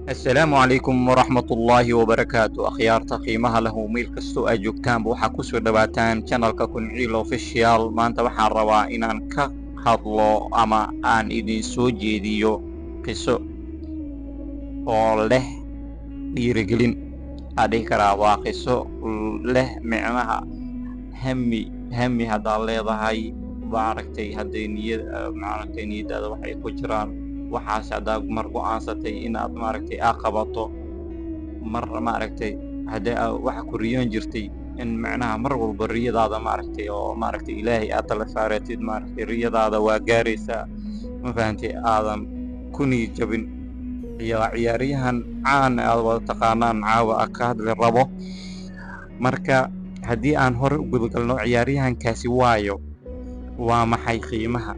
السلام عليكم ورحمة الله وبركاته أخيارta qiimaha leh meel kastoo aad joogtaanba waxaa ku soo dhawaataan channelka Kunciil Official maanta waxaan rabaa inaan ka hadlo ama aan idin soo jeediyo qiso oo leh dhiirigelin adii karaa waa qiso leh micnaha hami haddaad leedahay hadday niyadaada waxay ku jiraan waxaas haddaad mar go'aansatay inaad aa qabato mar haddii waxa ku riyoon jirtay in macnaha mar walba riyadaada oo ilaahay aad tala saaratid riyadaada waa gaaraysaa ma fahantay aadan ku niyad jabin ciyaaryahan caan aad wada taqaanaan caawa ka hadli rabo marka haddii aan hore u gudagalno ciyaaryahankaasi waayo waa maxay qiimaha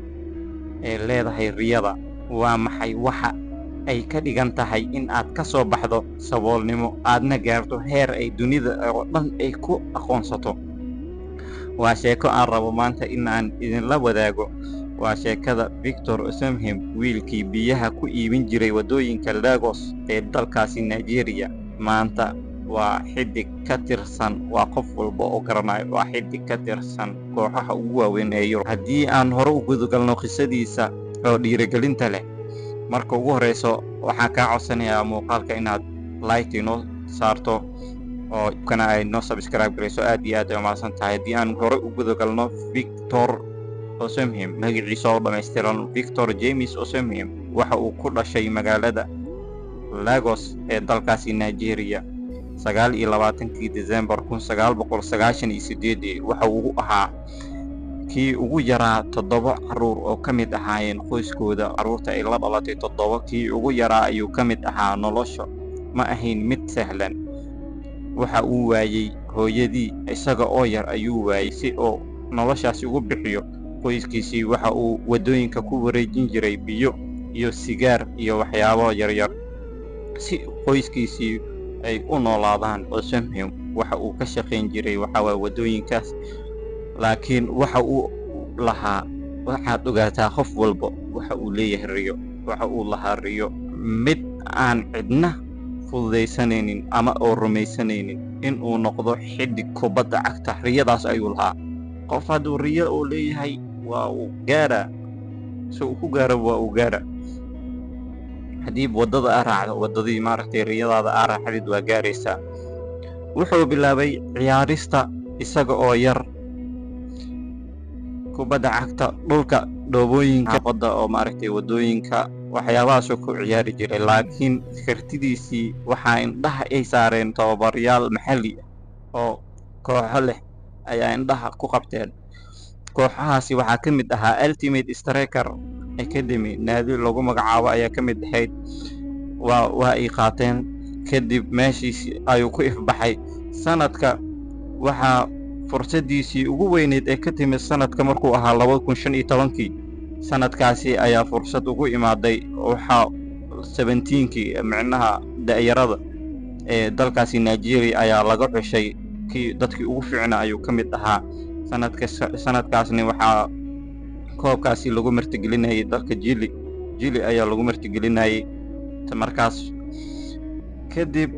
ee leedahay riyada waa maxay waxa ay ka dhigan tahay in aad ka soo baxdo saboolnimo aadna gaarto heer ay dunida oo dhan ay ku aqoonsato waa sheeko aan rabo maanta in aan idinla wadaago waa sheekada Victor Osimhen wiilkii biyaha ku iibin jiray wadooyinka Lagos ee dalkaasi Nigeria maanta waa xidig ka tirsan waa qof walba oo garanayo waa xidig ka tirsan kooxaha ugu waaweyn ee Yurub haddii aan hore u gudagalno qisadiisa oo dhiirigelinta leh marka ugu horeyso waxaan kaa codsanayaa muuqaalka inaad like inoo saarto oo kana ay noo subscribe gareyso aad iyo aad ay umahadsan tahay haddii aan hore u gudagalno Victor Osimhen magaciisa oo dhammaystiran Victor James Osimhen waxa uu ku dhashay magaalada Lagos ee dalkaasi Nigeria 29 December 1998 waxa uu ahaa kii ugu yaraa 7 caruur oo ka mid ahaayeen qoyskooda caruurta ay la dhalatay 7 kii ugu yaraa ayuu ka mid ahaa nolosha ma ahayn mid sahlan waxa uu waayay hooyadii isaga oo yar ayuu waayay si oo noloshaasi ugu bixiyo qoyskiisii waxa uu wadooyinka ku wareejin jiray biyo iyo sigaar iyo waxyaabo yaryar si qoyskiisii ay u noolaadaan Osimhen waxa uu ka shaqayn jiray waxa wadooyinkaas laakiin waxa uu lahaa waxaad ogaataa qof walba waxa uu leeyahay riyo waxa uu lahaa riyo mid aan cidna fududaysanaynin ama oo rumaysanaynin in uu noqdo xidig kubadda cagta riyadaas ayuu lahaa qof hadduu riyo uu leeyahay waa uu gaara si uu ku gaaro waa uu gaara haddii wadada aad raacdo wadadii riyadaada aad raacdid waa gaaraysaa wuxuu bilaabay ciyaarista isaga oo yar kubadda cagta dhulka dhoobooyinka badda oo wadooyinka waxyaabahaas ku ciyaari jiray laakiin kartidiisii waxaa indhaha ay saareen tababarayaal maxalli oo kooxo leh ayaa indhaha ku qabteen kooxahaasi waxaa ka mid ahaa Ultimate Striker Academy naadi lagu magacaabo ayaa ka mid ahayd waa ay qaateen kadib meeshiisii ayuu ku ifbaxay sanadka waxaa fursadiisii ugu weyneed ee ka timid sanadka markuu ahaa 2015 sanadkaasi ayaa fursad ugu imaaday waxa 17kii macnaha da'yarada ee dalkaasi Nigeria ayaa laga xushay dadkii ugu fiicnaa ayuu ka mid ahaa sanadkaasni waxaa koobkaasi lagu martigelinayay dalka Jili ayaa lagu martigelinayay markaas kadib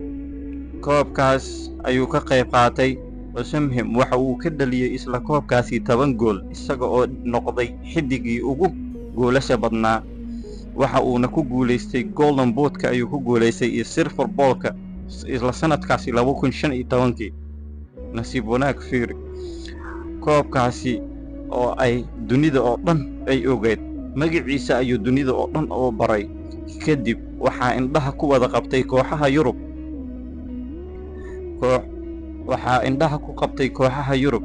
koobkaas ayuu ka qayb qaatay Osimhen waxa uu ka dhaliyay isla koobkaasi 10 gool isaga oo noqday xidigii ugu goolasha badnaa waxa uuna ku guuleystay Golden Boot-ka ayuu ku guuleystay iyo Silver Ball-ka isla sanadkaasi 2015 nasiib wanaag fiiri koobkaasi oo ay dunida oo dhan ay ogeed magaciisa ayuu dunida oo dhan oo baray kadib waxaa indhaha ku wada qabtay kooxaha Yurub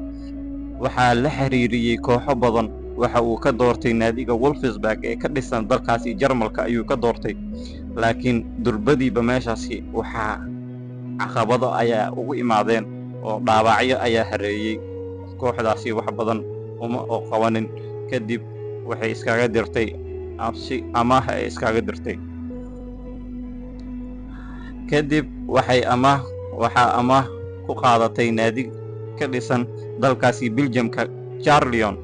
waxaa la xiriiriyay kooxo badan waxa uu ka doortay naadiga Wolfsburg ee ka dhisan dalkaasi Jarmalka ayuu ka doortay laakiin durbadiiba meeshaasi waxaa caqabado ayaa ugu imaadeen oo dhaawacyo ayaa hareeyay kooxdaasi wax badan uma qabanin kadib waxay iskaga dirtay amaah ay iskaga dirtay kadib waxaa amaah ku qaadatay naadi ka dhisan dalkaasi Belgium-ka Charlion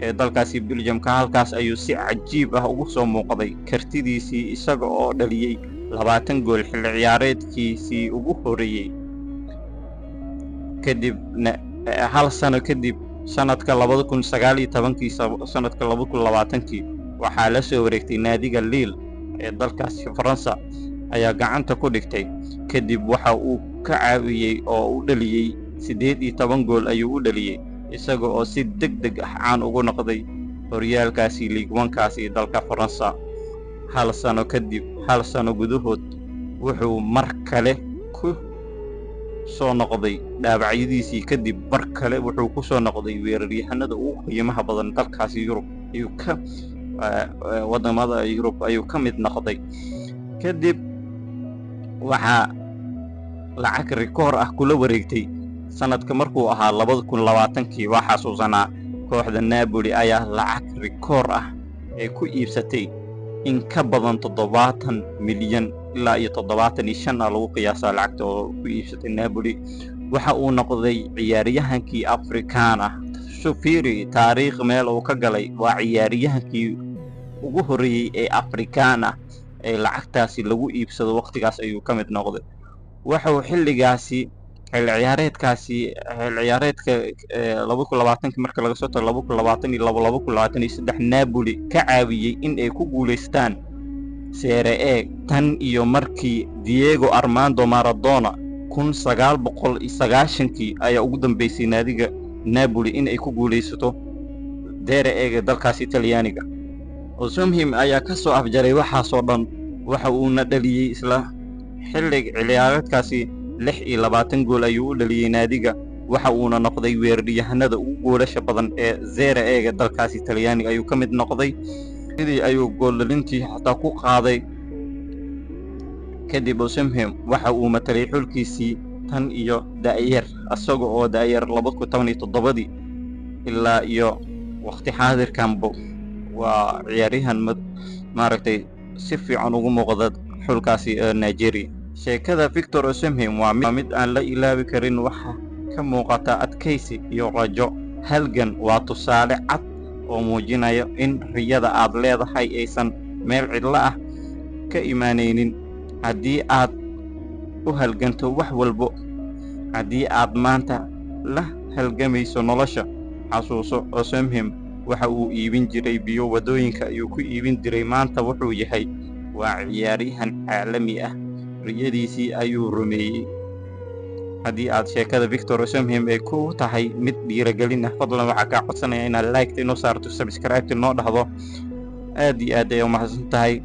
ee dalkaasi Belgium-ka halkaas ayuu si cajiib ah ugu soo muuqday kartidiisii isaga oo dhaliyay 20 gool xilli ciyaareedkiisii ugu horeeyey. kadibna hal sano kadib sanadka 2019 sanadka 2020 waxaa la soo wareegtay naadiga Lille ee dalkaasi Faransa ayaa gacanta ku dhigtay. kadib waxa uu ka caawiyey oo u dhaliyey 18 gool ayuu u dhaliyey, isaga oo si degdeg ah caan ugu noqday horyaalkaasi Ligue 1kaasi dalka Faransa. hal sano gudahood wuxuu mar kale ku soo noqday dhaawacyadiisii. kadib mar kale wuxuu ku soo noqday weeraryahanada ugu qiimaha badan dalkaasi Yurub wadamada Yurub ayuu ka mid noqday. kadib waxaa lacag rikoor ah kula wareegtay sanadka markuu ahaa 2020. waa xasuusanaa kooxda Napoli ayaa lacag rikoor ah ee ku iibsatay in ka badan 70 milyan ilaa iyo 75 lagu qiyaasaa lacagta oo ku iibsatay Napoli. waxa uu noqday ciyaaryahankii Afrikaan ah. Shufiri taariikh meel uu ka galay, waa ciyaaryahankii ugu horeeyey ee Afrikaan ah ee lacagtaasi lagu iibsado. waqtigaas ayuu ka mid noqday. wuxuu xilli ciyaareedka 2020 marka laga soo tago 2022-2023 Napoli ka caawiyey in ay ku guuleystaan Serie A tan iyo markii Diego Armando Maradona 1990 ayaa ugu dambeysay naadiga Napoli in ay ku guuleysato Serie A dalkaasi Talyaaniga. Osimhen ayaa ka soo afjaray waxaasoo dhan. waxa uuna dhaliyey isla xilli ciyaareedkaasi 26 gool ayuu u dhaliyey naadiga. waxa uuna noqday weeraryahanada ugu goolasha badan ee Serie A dalkaasi Talyaaniga ayuu ka mid noqday. sidii ayuu gool dhalintii xataa ku qaaday. kadib Osimhen waxa uu matalay xulkiisii tan iyo da'yar, asaga oo da'yar 2017 ilaa iyo waqti xaadirkanba waa ciyaaryahan maaragtay si fiican ugu muuqda xulkaasi Nigeria. sheekada Victor Osimhen waa mid aan la ilaawi karin. waxa ka muuqata adkaysi iyo rajo. halgan waa tusaale cad oo muujinaya in riyada aad leedahay aysan meel cidlo ah ka imaanaynin. haddii aad u halganto wax walbo, haddii aad maanta la halgamayso nolosha, xasuuso Osimhen waxa uu iibin jiray biyo wadooyinka ayuu ku iibin jiray. maanta wuxuu yahay waa ciyaaryahan caalami ah. riyadiisii ayuu rumeeyey. haddii aad sheekada Victor Osimhen ay ku tahay mid dhiirigelin ah, fadlan waxaa kaa codsanaya inaad like inoo saarto, subscribe inoo dhahdo. aad iyo aad ayay u mahadsan tahay.